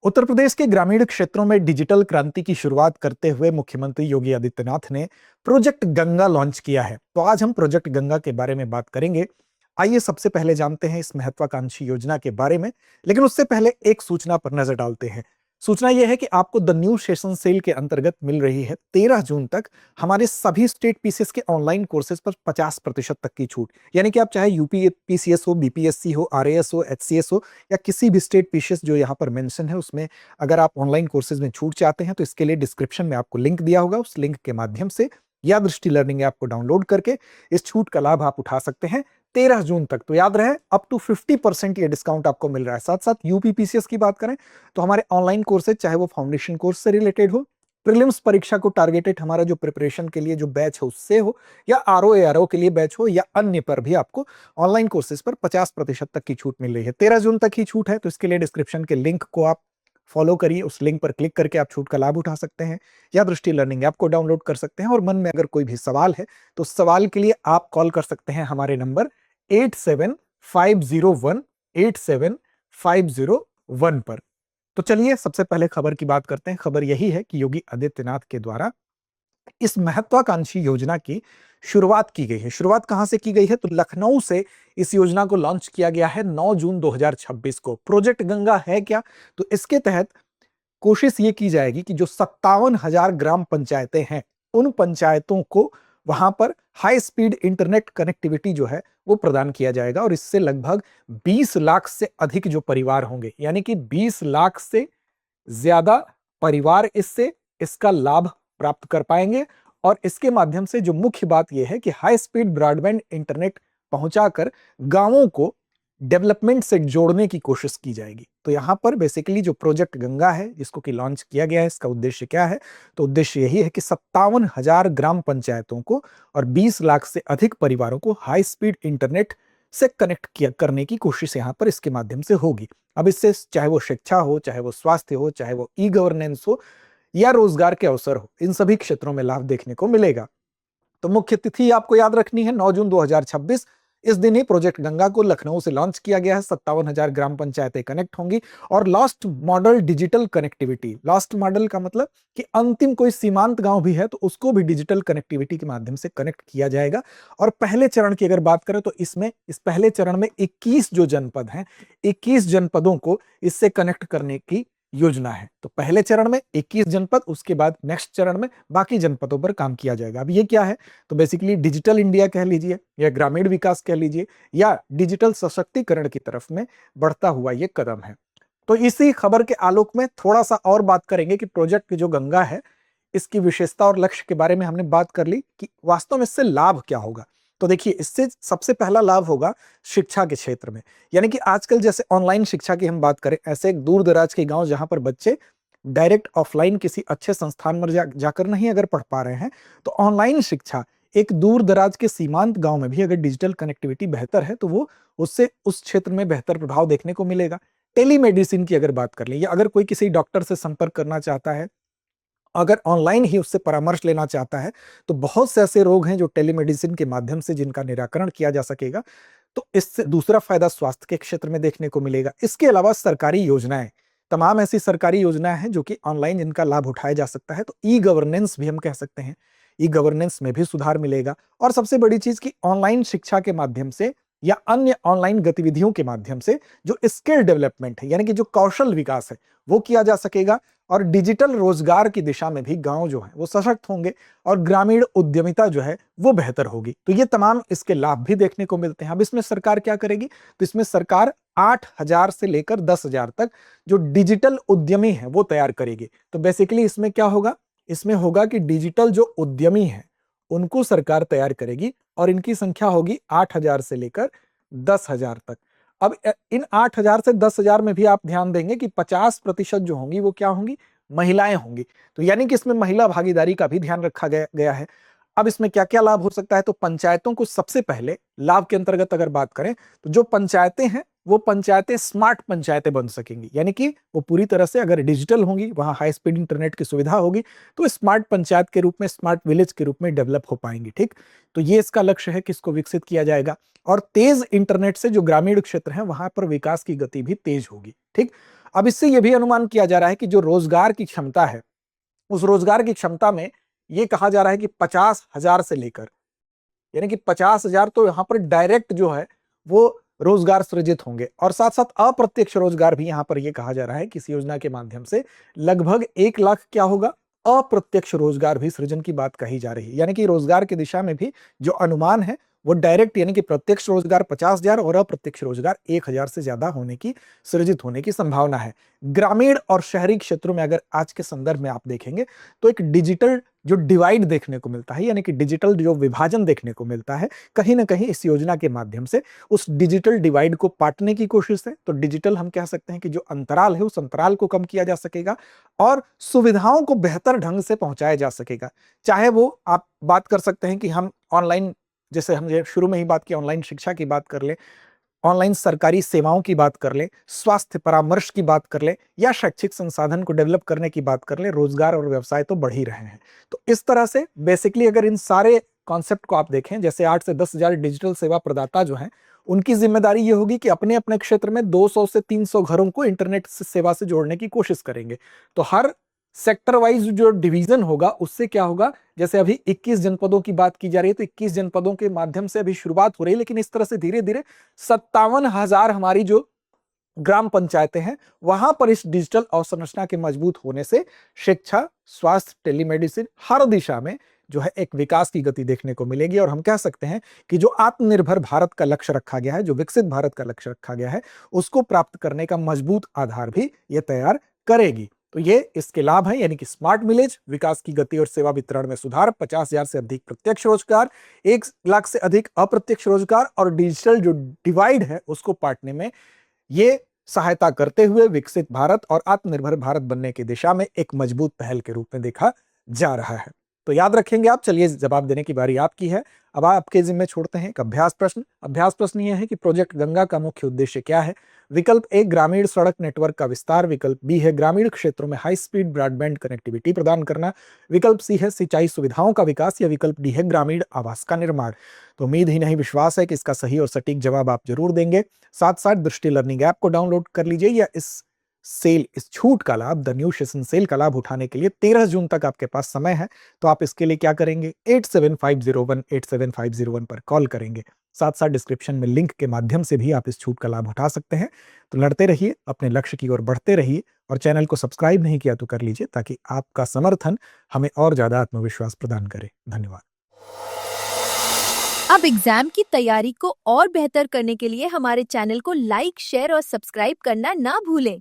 उत्तर प्रदेश के ग्रामीण क्षेत्रों में डिजिटल क्रांति की शुरुआत करते हुए मुख्यमंत्री योगी आदित्यनाथ ने प्रोजेक्ट गंगा लॉन्च किया है। तो आज हम प्रोजेक्ट गंगा के बारे में बात करेंगे। आइए सबसे पहले जानते हैं इस महत्वाकांक्षी योजना के बारे में, लेकिन उससे पहले एक सूचना पर नजर डालते हैं। सूचना यह है कि आपको द न्यू सेशन सेल के अंतर्गत मिल रही है 13 जून तक हमारे सभी स्टेट पीसीएस के ऑनलाइन कोर्सेज पर 50% तक की छूट। यानी कि आप चाहे यूपी पीसीएस हो, बीपीएससी हो, आरएएस हो, एचसीएस हो या किसी भी स्टेट पीसीएस जो यहाँ पर मेंशन है उसमें अगर आप ऑनलाइन कोर्सेज में छूट चाहते हैं तो इसके लिए डिस्क्रिप्शन में आपको लिंक दिया होगा। उस लिंक के माध्यम से या दृष्टि लर्निंग ऐप को डाउनलोड करके इस छूट का लाभ आप उठा सकते हैं 13 जून तक। तो याद रहे, अप टू 50% ये डिस्काउंट आपको मिल रहा है। साथ साथ यूपीपीसीएस की बात करें तो हमारे ऑनलाइन कोर्सेज, चाहे वो फाउंडेशन कोर्स से रिलेटेड हो, प्रीलिम्स परीक्षा को टारगेटेड हमारा जो प्रिपरेशन के लिए जो बैच है उससे हो, या आरओ एआरओ के लिए बैच हो, या अन्य पर भी आपको ऑनलाइन कोर्सेज पर 50% तक की छूट मिल रही है। 13 जून तक ही छूट है, तो इसके लिए डिस्क्रिप्शन के लिंक को आप फॉलो करिए। उस लिंक पर क्लिक करके आप छूट का लाभ उठा सकते हैं या दृष्टि लर्निंग ऐप को डाउनलोड कर सकते हैं। और मन में अगर कोई भी सवाल है तो सवाल के लिए आप कॉल कर सकते हैं हमारे नंबर 8750187501 पर। तो चलिए सबसे पहले खबर की बात करते हैं। खबर यही है कि योगी आदित्यनाथ के द्वारा इस महत्वाकांक्षी योजना की शुरुआत की गई है। शुरुआत कहां से की गई है? तो लखनऊ से इस योजना को लॉन्च किया गया है 9 जून 2026 को। प्रोजेक्ट गंगा है क्या? तो इसके तहत कोशिश ये की जाएगी कि जो 57,000 ग्राम पंचायतें हैं उन पंचायतों को वहां पर हाई स्पीड इंटरनेट कनेक्टिविटी जो है वो प्रदान किया जाएगा। और इससे लगभग 20 लाख से अधिक जो परिवार होंगे, यानी कि 20 लाख से ज्यादा परिवार इससे इसका लाभ प्राप्त कर पाएंगे। और इसके माध्यम से जो मुख्य बात यह है कि हाई स्पीड ब्रॉडबैंड इंटरनेट पहुंचाकर गांवों को डेवलपमेंट से जोड़ने की कोशिश की जाएगी। तो यहां पर बेसिकली जो प्रोजेक्ट गंगा है जिसको कि लॉन्च किया गया है, इसका उद्देश्य क्या है? तो उद्देश्य यही है कि 57,000 ग्राम पंचायतों को और 20 लाख से अधिक परिवारों को हाई स्पीड इंटरनेट से कनेक्ट किया करने की कोशिश यहां पर इसके माध्यम से होगी। अब इससे चाहे वो शिक्षा हो, चाहे वो स्वास्थ्य हो, चाहे वो ई गवर्नेंस हो या रोजगार के अवसर हो, इन सभी क्षेत्रों में लाभ देखने को मिलेगा। तो मुख्य तिथि आपको याद रखनी है 9 जून 2026। इस दिन ही प्रोजेक्ट गंगा को लखनऊ से लॉन्च किया गया है। 57,000 ग्राम पंचायतें कनेक्ट होंगी। और last model digital connectivity, last model का मतलब कि अंतिम कोई सीमांत गांव भी है तो उसको भी डिजिटल कनेक्टिविटी के माध्यम से कनेक्ट किया जाएगा। और पहले चरण की अगर बात करें तो इसमें इस पहले चरण में 21 जो जनपद हैं, 21 जनपदों को इससे कनेक्ट करने की योजना है। तो पहले चरण में 21 जनपद, उसके बाद नेक्स्ट चरण में बाकी जनपदों पर काम किया जाएगा। अब ये क्या है? तो बेसिकली डिजिटल इंडिया कह लीजिए या ग्रामीण विकास कह लीजिए या डिजिटल सशक्तिकरण की तरफ में बढ़ता हुआ ये कदम है। तो इसी खबर के आलोक में थोड़ा सा और बात करेंगे कि प्रोजेक्ट जो गंगा है इसकी विशेषता और लक्ष्य के बारे में हमने बात कर ली कि वास्तव में इससे लाभ क्या होगा। तो देखिए, इससे सबसे पहला लाभ होगा शिक्षा के क्षेत्र में। यानी कि आजकल जैसे ऑनलाइन शिक्षा की हम बात करें, ऐसे एक दूर दराज के गांव जहां पर बच्चे डायरेक्ट ऑफलाइन किसी अच्छे संस्थान में जाकर नहीं अगर पढ़ पा रहे हैं, तो ऑनलाइन शिक्षा एक दूर दराज के सीमांत गांव में भी अगर डिजिटल कनेक्टिविटी बेहतर है तो वो उससे उस क्षेत्र में बेहतर प्रभाव देखने को मिलेगा। टेलीमेडिसिन की अगर बात कर लें, या अगर कोई किसी डॉक्टर से संपर्क करना चाहता है, अगर ऑनलाइन ही उससे परामर्श लेना चाहता है, तो बहुत से ऐसे रोग हैं जो टेलीमेडिसिन के माध्यम से जिनका निराकरण किया जा सकेगा। तो इससे दूसरा फायदा स्वास्थ्य के क्षेत्र में देखने को मिलेगा। इसके अलावा सरकारी योजनाएं, तमाम ऐसी सरकारी योजनाएं हैं जो कि ऑनलाइन जिनका लाभ उठाया जा सकता है। तो ई गवर्नेंस भी हम कह सकते हैं, ई गवर्नेंस में भी सुधार मिलेगा। और सबसे बड़ी चीज कि ऑनलाइन शिक्षा के माध्यम से या अन्य ऑनलाइन गतिविधियों के माध्यम से जो स्किल डेवलपमेंट है, यानी कि जो कौशल विकास है, वो किया जा सकेगा। और डिजिटल रोजगार की दिशा में भी गांव जो है वो सशक्त होंगे और ग्रामीण उद्यमिता जो है वो बेहतर होगी। तो ये तमाम इसके लाभ भी देखने को मिलते हैं। अब इसमें सरकार क्या करेगी? तो इसमें सरकार 8,000 से लेकर 10,000 तक जो डिजिटल उद्यमी है वो तैयार करेगी। तो बेसिकली इसमें क्या होगा? इसमें होगा कि डिजिटल जो उद्यमी है उनको सरकार तैयार करेगी और इनकी संख्या होगी 8,000 से लेकर 10,000 तक। अब इन 8,000 से 10,000 में भी आप ध्यान देंगे कि 50% जो होंगी वो क्या होंगी? महिलाएं होंगी। तो यानी कि इसमें महिला भागीदारी का भी ध्यान रखा गया है। अब इसमें क्या क्या लाभ हो सकता है? तो पंचायतों को सबसे पहले लाभ के अंतर्गत अगर बात करें तो जो पंचायतें हैं वो पंचायतें स्मार्ट पंचायतें बन सकेंगी। यानी कि वो पूरी तरह से अगर डिजिटल होंगी, वहां हाई स्पीड इंटरनेट की सुविधा होगी, तो स्मार्ट पंचायत के रूप में, स्मार्ट विलेज के रूप में डेवलप हो पाएंगी। ठीक, तो ये इसका लक्ष्य है कि इसको विकसित किया जाएगा। और तेज इंटरनेट से जो ग्रामीण क्षेत्र है वहां पर विकास की गति भी तेज होगी। ठीक, अब इससे यह भी अनुमान किया जा रहा है कि जो रोजगार की क्षमता है, उस रोजगार की क्षमता में यह कहा जा रहा है कि 50,000 से लेकर, यानी कि 50,000 तो यहां पर डायरेक्ट जो है वो रोजगार सृजित होंगे, और साथ साथ अप्रत्यक्ष रोजगार भी यहां पर यह कहा जा रहा है कि इस योजना के माध्यम से लगभग 1 लाख क्या होगा, अप्रत्यक्ष रोजगार भी सृजन की बात कही जा रही है। यानी कि रोजगार की दिशा में भी जो अनुमान है वो डायरेक्ट यानी कि प्रत्यक्ष रोजगार 50,000 और अप्रत्यक्ष रोजगार 1,000 से ज्यादा होने की, सृजित होने की संभावना है। ग्रामीण और शहरी क्षेत्रों में अगर आज के संदर्भ में आप देखेंगे तो एक डिजिटल जो डिवाइड देखने को मिलता है, यानी कि डिजिटल जो विभाजन देखने को मिलता है, कहीं ना कहीं इस योजना के माध्यम से उस डिजिटल डिवाइड को पाटने की कोशिश है। तो डिजिटल हम कह सकते हैं कि जो अंतराल है उस अंतराल को कम किया जा सकेगा और सुविधाओं को बेहतर ढंग से पहुंचाया जा सकेगा। चाहे वो आप बात कर सकते हैं कि हम ऑनलाइन, जैसे हमने शुरू में ही बात की, ऑनलाइन शिक्षा की बात कर ले, ऑनलाइन सरकारी सेवाओं की बात कर ले, स्वास्थ्य परामर्श की बात कर ले, या शैक्षिक संसाधन को डेवलप करने की बात कर ले, रोजगार और व्यवसाय तो बढ़ ही रहे हैं। तो इस तरह से बेसिकली अगर इन सारे कॉन्सेप्ट को आप देखें, जैसे 8 से 10,000 डिजिटल सेवा प्रदाता जो हैं, उनकी जिम्मेदारी ये होगी कि अपने अपने क्षेत्र में 200 से 300 घरों को इंटरनेट सेवा से जोड़ने की कोशिश करेंगे। तो हर सेक्टर वाइज जो डिवीजन होगा उससे क्या होगा, जैसे अभी 21 जनपदों की बात की जा रही है, तो 21 जनपदों के माध्यम से अभी शुरुआत हो रही है, लेकिन इस तरह से धीरे धीरे 57,000 हमारी जो ग्राम पंचायतें हैं वहां पर इस डिजिटल अवसंरचना के मजबूत होने से शिक्षा, स्वास्थ्य, टेलीमेडिसिन, हर दिशा में जो है एक विकास की गति देखने को मिलेगी। और हम कह सकते हैं कि जो आत्मनिर्भर भारत का लक्ष्य रखा गया है, जो विकसित भारत का लक्ष्य रखा गया है, उसको प्राप्त करने का मजबूत आधार भी ये तैयार करेगी। तो ये इसके लाभ हैं, यानी कि स्मार्ट विलेज, विकास की गति और सेवा वितरण में सुधार, 50,000 से अधिक प्रत्यक्ष रोजगार, 1 लाख से अधिक अप्रत्यक्ष रोजगार, और डिजिटल जो डिवाइड है उसको पाटने में ये सहायता करते हुए विकसित भारत और आत्मनिर्भर भारत बनने की दिशा में एक मजबूत पहल के रूप में देखा जा रहा है। तो याद रखेंगे आप। चलिए, जवाब देने की बारी आपकी है। अब आपके जिम्मे छोड़ते हैं एक अभ्यास प्रश्न। अभ्यास प्रश्न यह है कि प्रोजेक्ट गंगा का मुख्य उद्देश्य क्या है। विकल्प ए ग्रामीण सड़क नेटवर्क का विस्तार, विकल्प बी है ग्रामीण क्षेत्रों में हाई स्पीड ब्रॉडबैंड कनेक्टिविटी प्रदान करना, विकल्प सी है सिंचाई सुविधाओं का विकास, या विकल्प डी है ग्रामीण आवास का निर्माण। तो उम्मीद ही नहीं विश्वास है कि इसका सही और सटीक जवाब आप जरूर देंगे। साथ साथ दृष्टि लर्निंग ऐप को डाउनलोड कर लीजिए, या इस छूट का लाभ, द न्यू सेशन सेल का लाभ उठाने के लिए 13 जून तक आपके पास समय है। तो आप इसके लिए क्या करेंगे, 8750187501 पर कॉल करेंगे। साथ साथ डिस्क्रिप्शन में लिंक के माध्यम से भी आप इस छूट का लाभ उठा सकते हैं। तो लड़ते रहिए, अपने लक्ष्य की ओर बढ़ते रहिए, और चैनल को सब्सक्राइब नहीं किया तो कर लीजिए, ताकि आपका समर्थन हमें और ज्यादा आत्मविश्वास प्रदान करे। धन्यवाद। अब एग्जाम की तैयारी को और बेहतर करने के लिए हमारे चैनल को लाइक, शेयर और सब्सक्राइब करना ना भूलें।